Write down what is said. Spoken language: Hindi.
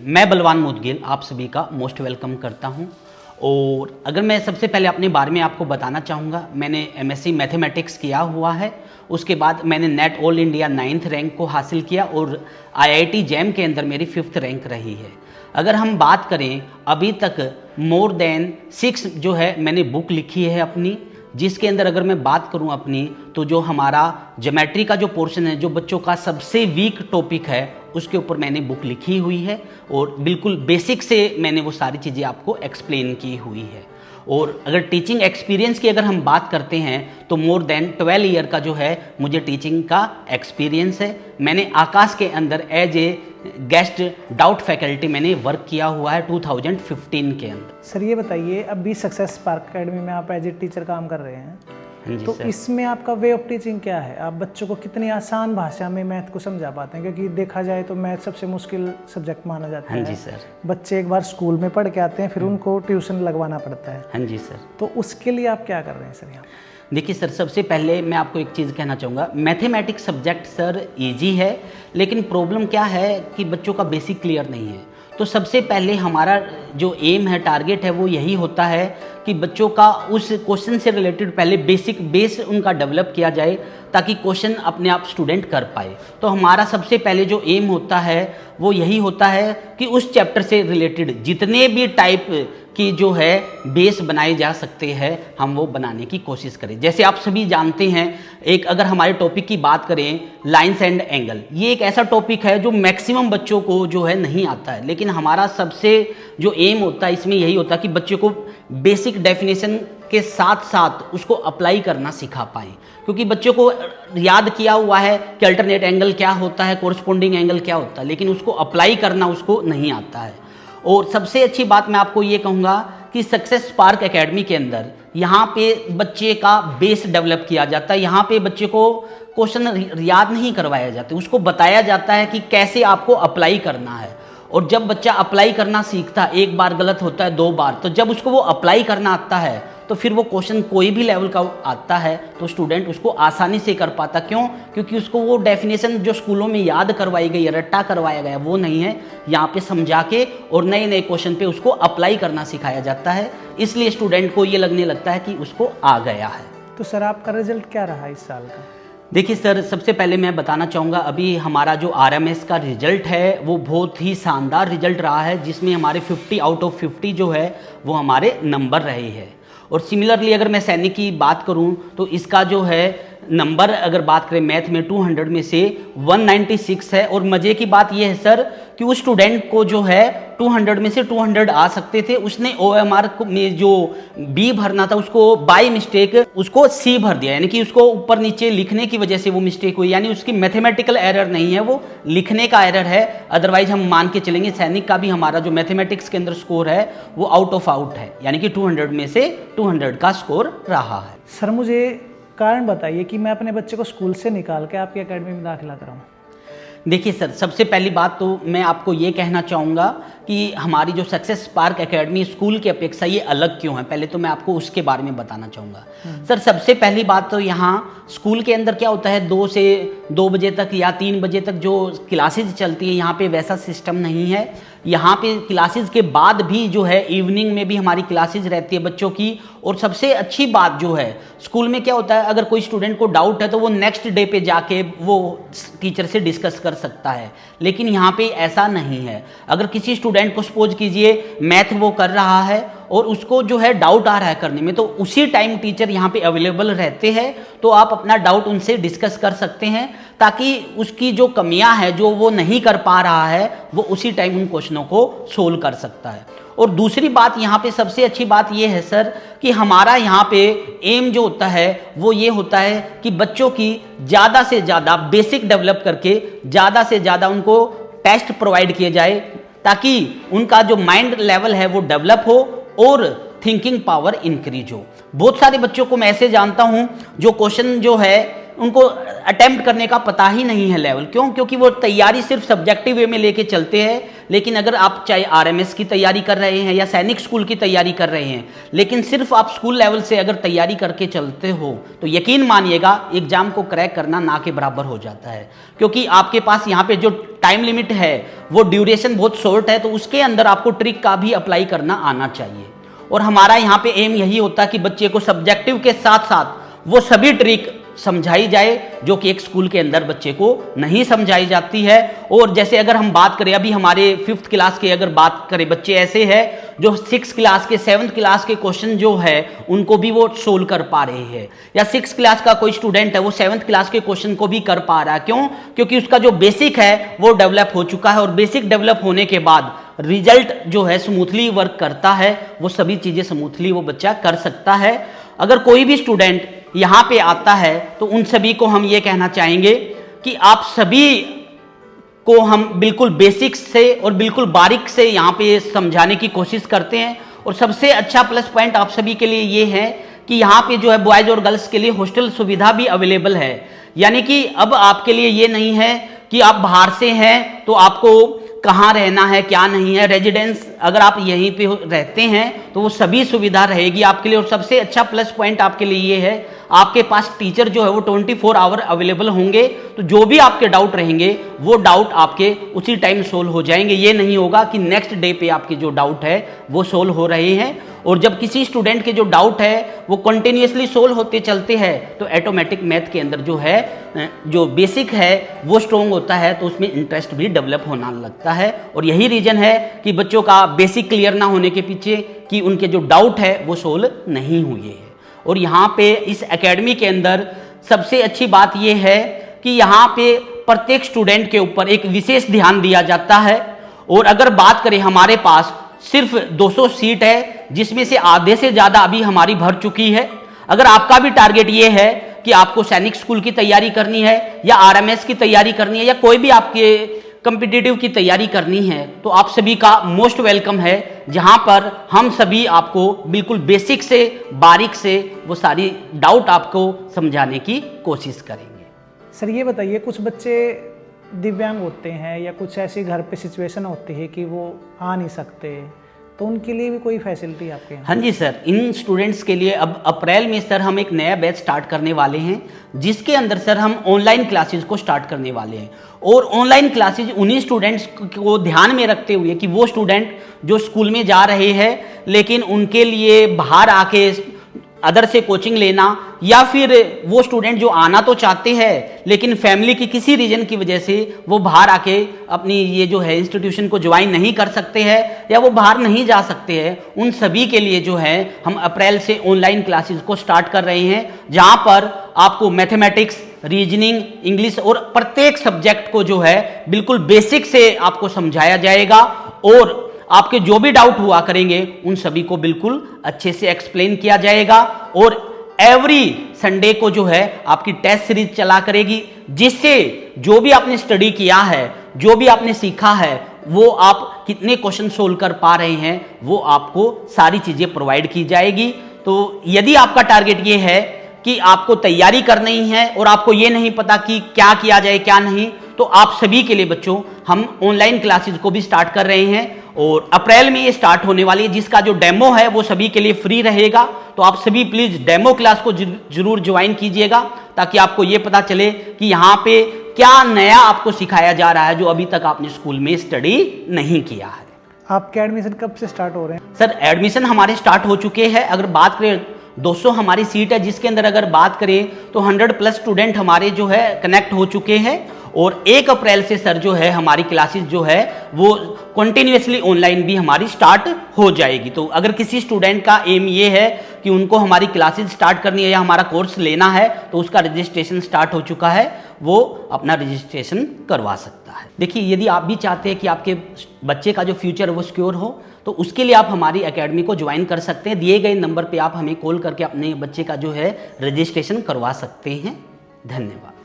मैं बलवान मुदगिल आप सभी का मोस्ट वेलकम करता हूं। और अगर मैं सबसे पहले अपने बारे में आपको बताना चाहूँगा, मैंने एमएससी मैथमेटिक्स किया हुआ है। उसके बाद मैंने net all India 9th rank को हासिल किया और आईआईटी जैम के अंदर मेरी 5th रैंक रही है। अगर हम बात करें, अभी तक मोर देन 6 जो है मैंने बुक लिखी है अपनी, जिसके अंदर अगर मैं बात करूं अपनी, तो जो हमारा ज्योमेट्री का जो पोर्शन है, जो बच्चों का सबसे वीक टॉपिक है, उसके ऊपर मैंने बुक लिखी हुई है और बिल्कुल बेसिक से मैंने वो सारी चीज़ें आपको एक्सप्लेन की हुई है। और अगर टीचिंग एक्सपीरियंस की अगर हम बात करते हैं तो मोर देन 12 ईयर का जो है मुझे टीचिंग का एक्सपीरियंस है। मैंने आकाश के अंदर as a guest doubt faculty मैंने वर्क किया हुआ है 2015 के अंदर। सर ये बताइए, अभी सक्सेस स्पार्क अकेडमी में आप एज ए टीचर काम कर रहे हैं, तो इसमें आपका वे ऑफ टीचिंग क्या है? आप बच्चों को कितनी आसान भाषा में मैथ को समझा पाते हैं? क्योंकि देखा जाए तो मैथ सबसे मुश्किल सब्जेक्ट माना जाता है। हाँ जी सर। बच्चे एक बार स्कूल में पढ़ के आते हैं, फिर उनको ट्यूशन लगवाना पड़ता है। हाँ जी सर। तो उसके लिए आप क्या कर रहे हैं सर यहाँ? देखिए सर, सबसे पहले मैं आपको एक चीज़ कहना चाहूँगा, मैथमेटिक्स सब्जेक्ट सर इजी है, लेकिन प्रॉब्लम क्या है कि बच्चों का बेसिक क्लियर नहीं है। तो सबसे पहले हमारा जो एम है, टारगेट है, वो यही होता है कि बच्चों का उस क्वेश्चन से रिलेटेड पहले बेसिक बेस उनका डेवलप किया जाए, ताकि क्वेश्चन अपने आप स्टूडेंट कर पाए। तो हमारा सबसे पहले जो एम होता है वो यही होता है कि उस चैप्टर से रिलेटेड जितने भी टाइप की जो है बेस बनाए जा सकते हैं, हम वो बनाने की कोशिश करें। जैसे आप सभी जानते हैं, एक अगर हमारे टॉपिक की बात करें, लाइंस एंड एंगल, ये एक ऐसा टॉपिक है जो मैक्सिमम बच्चों को जो है नहीं आता है, लेकिन हमारा सबसे जो एम होता है इसमें यही होता है कि बच्चों को बेसिक डेफिनेशन के साथ साथ उसको अप्लाई करना सिखा पाएँ। क्योंकि बच्चों को याद किया हुआ है कि अल्टरनेट एंगल क्या होता है, कोरस्पोंडिंग एंगल क्या होता है, लेकिन उसको अप्लाई करना उसको नहीं आता है। और सबसे अच्छी बात मैं आपको ये कहूँगा कि सक्सेस स्पार्क एकेडमी के अंदर यहाँ पे बच्चे का बेस डेवलप किया जाता है। यहाँ पे बच्चे को क्वेश्चन याद नहीं करवाया जाते, उसको बताया जाता है कि कैसे आपको अप्लाई करना है। और जब बच्चा अप्लाई करना सीखता है, एक बार गलत होता है, 2 बार, तो जब उसको वो अप्लाई करना आता है तो फिर वो क्वेश्चन कोई भी लेवल का आता है तो स्टूडेंट उसको आसानी से कर पाता। क्यों? क्योंकि उसको वो डेफिनेशन जो स्कूलों में याद करवाई गई है, रट्टा करवाया गया, वो नहीं है। यहाँ पे समझा के और नए नए क्वेश्चन पे उसको अप्लाई करना सिखाया जाता है, इसलिए स्टूडेंट को ये लगने लगता है कि उसको आ गया है। तो सर आपका रिजल्ट क्या रहा इस साल का? देखिए सर, सबसे पहले मैं बताना चाहूँगा, अभी हमारा जो आरएमएस का रिजल्ट है वो बहुत ही शानदार रिजल्ट रहा है, जिसमें हमारे 50 आउट ऑफ 50 जो है वो हमारे नंबर रहे हैं। और सिमिलरली अगर मैं सैनिक की बात करूं तो इसका जो है नंबर अगर बात करें मैथ में 200 में से 196 है। और मज़े की बात यह है सर कि उस स्टूडेंट को जो है 200 में से 200 आ सकते थे, उसने OMR में जो B भरना था उसको बाय मिस्टेक उसको C भर दिया, यानी कि उसको ऊपर नीचे लिखने की वजह से वो मिस्टेक हुई, यानी उसकी मैथमेटिकल एरर नहीं है, वो लिखने का एरर है। अदरवाइज हम मान के चलेंगे सैनिक का भी हमारा जो मैथमेटिक्स के अंदर स्कोर है वो आउट ऑफ आउट है, यानी कि 200 में से 200 का स्कोर रहा है। सर मुझे कारण बताइए कि मैं अपने बच्चे को स्कूल से निकाल के आपकी एकेडमी में दाखिला कराऊं। देखिए सर, सबसे पहली बात तो मैं आपको ये कहना चाहूँगा कि हमारी जो सक्सेस स्पार्क एकेडमी स्कूल की अपेक्षा ये अलग क्यों है, पहले तो मैं आपको उसके बारे में बताना चाहूँगा। सर सबसे पहली बात तो यहाँ स्कूल के अंदर क्या होता है, 2 से 2 बजे तक या 3 बजे तक जो क्लासेज चलती है, यहाँ पे वैसा सिस्टम नहीं है। यहाँ पे क्लासेज के बाद भी जो है इवनिंग में भी हमारी क्लासेज रहती है बच्चों की। और सबसे अच्छी बात जो है, स्कूल में क्या होता है, अगर कोई स्टूडेंट को डाउट है तो वो नेक्स्ट डे पे जाके वो टीचर से डिस्कस कर सकता है, लेकिन यहाँ पे ऐसा नहीं है। अगर किसी स्टूडेंट को सपोज कीजिए मैथ वो कर रहा है और उसको जो है डाउट आ रहा है करने में, तो उसी टाइम टीचर यहाँ पे अवेलेबल रहते हैं, तो आप अपना डाउट उनसे डिस्कस कर सकते हैं, ताकि उसकी जो कमियां हैं जो वो नहीं कर पा रहा है वो उसी टाइम उन क्वेश्चनों को सोल्व कर सकता है। और दूसरी बात यहाँ पे सबसे अच्छी बात ये है सर कि हमारा यहाँ पे एम जो होता है वो ये होता है कि बच्चों की ज़्यादा से ज़्यादा बेसिक डेवलप करके ज़्यादा से ज़्यादा उनको टेस्ट प्रोवाइड किए जाए, ताकि उनका जो माइंड लेवल है वो डेवलप हो और थिंकिंग पावर इंक्रीज हो। बहुत सारे बच्चों को मैं ऐसे जानता हूँ जो क्वेश्चन जो है उनको अटेम्प्ट करने का पता ही नहीं है लेवल। क्यों? क्योंकि वो तैयारी सिर्फ सब्जेक्टिव वे में लेके चलते हैं। लेकिन अगर आप चाहे आरएमएस की तैयारी कर रहे हैं या सैनिक स्कूल की तैयारी कर रहे हैं, लेकिन सिर्फ आप स्कूल लेवल से अगर तैयारी करके चलते हो तो यकीन मानिएगा एग्जाम को क्रैक करना ना के बराबर हो जाता है। क्योंकि आपके पास यहाँ पे जो टाइम लिमिट है, वो ड्यूरेशन बहुत शॉर्ट है, तो उसके अंदर आपको ट्रिक का भी अप्लाई करना आना चाहिए। और हमारा यहाँ पे एम यही होता है कि बच्चे को सब्जेक्टिव के साथ साथ वो सभी ट्रिक समझाई जाए जो कि एक स्कूल के अंदर बच्चे को नहीं समझाई जाती है। और जैसे अगर हम बात करें, अभी हमारे 5th क्लास के अगर बात करें, बच्चे ऐसे हैं जो 6th क्लास के 7th क्लास के क्वेश्चन जो है उनको भी वो सोल्व कर पा रहे हैं, या 6th क्लास का कोई स्टूडेंट है वो 7th क्लास के क्वेश्चन को भी कर पा रहा है। क्यों? क्योंकि उसका जो बेसिक है वो डेवलप हो चुका है, और बेसिक डेवलप होने के बाद रिजल्ट जो है स्मूथली वर्क करता है, वो सभी चीज़ें स्मूथली वो बच्चा कर सकता है। अगर कोई भी स्टूडेंट यहाँ पे आता है तो उन सभी को हम ये कहना चाहेंगे कि आप सभी को हम बिल्कुल बेसिक से और बिल्कुल बारीक से यहाँ पे समझाने की कोशिश करते हैं। और सबसे अच्छा प्लस पॉइंट आप सभी के लिए ये है कि यहाँ पे जो है बॉयज़ और गर्ल्स के लिए हॉस्टल सुविधा भी अवेलेबल है। यानी कि अब आपके लिए ये नहीं है कि आप बाहर से हैं तो आपको कहाँ रहना है क्या नहीं है, रेजिडेंस अगर आप यहीं पे रहते हैं तो वो सभी सुविधा रहेगी आपके लिए। और सबसे अच्छा प्लस पॉइंट आपके लिए ये है, आपके पास टीचर जो है वो 24 आवर अवेलेबल होंगे, तो जो भी आपके डाउट रहेंगे वो डाउट आपके उसी टाइम सोल्व हो जाएंगे। ये नहीं होगा कि नेक्स्ट डे पे आपके जो डाउट है वो सोल्व हो रहे हैं। और जब किसी स्टूडेंट के जो डाउट है वो कंटिन्यूसली सोल्व होते चलते हैं तो ऑटोमेटिक मैथ के अंदर जो है जो बेसिक है वो स्ट्रॉन्ग होता है, तो उसमें इंटरेस्ट भी डेवलप होना लगता है। और यही रीज़न है कि बच्चों का बेसिक क्लियर ना होने के पीछे कि उनके जो डाउट है वो सोल्व नहीं हुए हैं। और यहाँ पे इस एकेडमी के अंदर सबसे अच्छी बात ये है कि यहाँ पे प्रत्येक स्टूडेंट के ऊपर एक विशेष ध्यान दिया जाता है। और अगर बात करें, हमारे पास सिर्फ 200 सीट है, जिसमें से आधे से ज़्यादा अभी हमारी भर चुकी है। अगर आपका भी टारगेट ये है कि आपको सैनिक स्कूल की तैयारी करनी है या आरएमएस की तैयारी करनी है या कोई भी आपके कॉम्पिटिटिव की तैयारी करनी है, तो आप सभी का मोस्ट वेलकम है, जहां पर हम सभी आपको बिल्कुल बेसिक से बारीक से वो सारी डाउट आपको समझाने की कोशिश करेंगे। सर ये बताइए, कुछ बच्चे दिव्यांग होते हैं या कुछ ऐसी घर पे सिचुएशन होती है कि वो आ नहीं सकते, तो उनके लिए भी कोई फैसिलिटी आपके यहाँ? हाँ जी सर, इन स्टूडेंट्स के लिए अब अप्रैल में सर हम एक नया बैच स्टार्ट करने वाले हैं, जिसके अंदर सर हम ऑनलाइन क्लासेस को स्टार्ट करने वाले हैं। और ऑनलाइन क्लासेस उन्हीं स्टूडेंट्स को ध्यान में रखते हुए कि वो स्टूडेंट जो स्कूल में जा रहे हैं लेकिन उनके लिए बाहर आके अदर से कोचिंग लेना, या फिर वो स्टूडेंट जो आना तो चाहते हैं लेकिन फैमिली की किसी रीजन की वजह से वो बाहर आके अपनी ये जो है इंस्टीट्यूशन को ज्वाइन नहीं कर सकते हैं या वो बाहर नहीं जा सकते हैं, उन सभी के लिए जो है हम अप्रैल से ऑनलाइन क्लासेस को स्टार्ट कर रहे हैं, जहां पर आपको मैथमेटिक्स, रीजनिंग, इंग्लिश और प्रत्येक सब्जेक्ट को जो है बिल्कुल बेसिक से आपको समझाया जाएगा। और आपके जो भी डाउट हुआ करेंगे उन सभी को बिल्कुल अच्छे से एक्सप्लेन किया जाएगा। और एवरी संडे को जो है आपकी टेस्ट सीरीज चला करेगी, जिससे जो भी आपने स्टडी किया है, जो भी आपने सीखा है, वो आप कितने क्वेश्चन सोल्व कर पा रहे हैं, वो आपको सारी चीजें प्रोवाइड की जाएगी। तो यदि आपका टारगेट ये है कि आपको तैयारी करनी है और आपको ये नहीं पता कि क्या किया जाए क्या नहीं, तो आप सभी के लिए बच्चों हम ऑनलाइन क्लासेस को भी स्टार्ट कर रहे हैं और अप्रैल में ये स्टार्ट होने वाली है, जिसका जो डेमो है वो सभी के लिए फ्री रहेगा। तो आप सभी प्लीज डेमो क्लास को जरूर ज्वाइन कीजिएगा, ताकि आपको ये पता चले कि यहाँ पे क्या नया आपको सिखाया जा रहा है जो अभी तक आपने स्कूल में स्टडी नहीं किया है। आपके एडमिशन कब से स्टार्ट हो रहे हैं? सर एडमिशन हमारे स्टार्ट हो चुके हैं। अगर बात करें 200 हमारी सीट है, जिसके अंदर अगर बात करें तो 100+ स्टूडेंट हमारे जो है कनेक्ट हो चुके हैं। और 1 अप्रैल से सर जो है हमारी क्लासेस जो है वो कंटिन्यूसली ऑनलाइन भी हमारी स्टार्ट हो जाएगी। तो अगर किसी स्टूडेंट का एम ये है कि उनको हमारी क्लासेस स्टार्ट करनी है या हमारा कोर्स लेना है, तो उसका रजिस्ट्रेशन स्टार्ट हो चुका है, वो अपना रजिस्ट्रेशन करवा सकता है। देखिए, यदि आप भी चाहते हैं कि आपके बच्चे का जो फ्यूचर है वो सिक्योर हो, तो उसके लिए आप हमारी एकेडमी को ज्वाइन कर सकते हैं। दिए गए नंबर पे आप हमें कॉल करके अपने बच्चे का जो है रजिस्ट्रेशन करवा सकते हैं। धन्यवाद।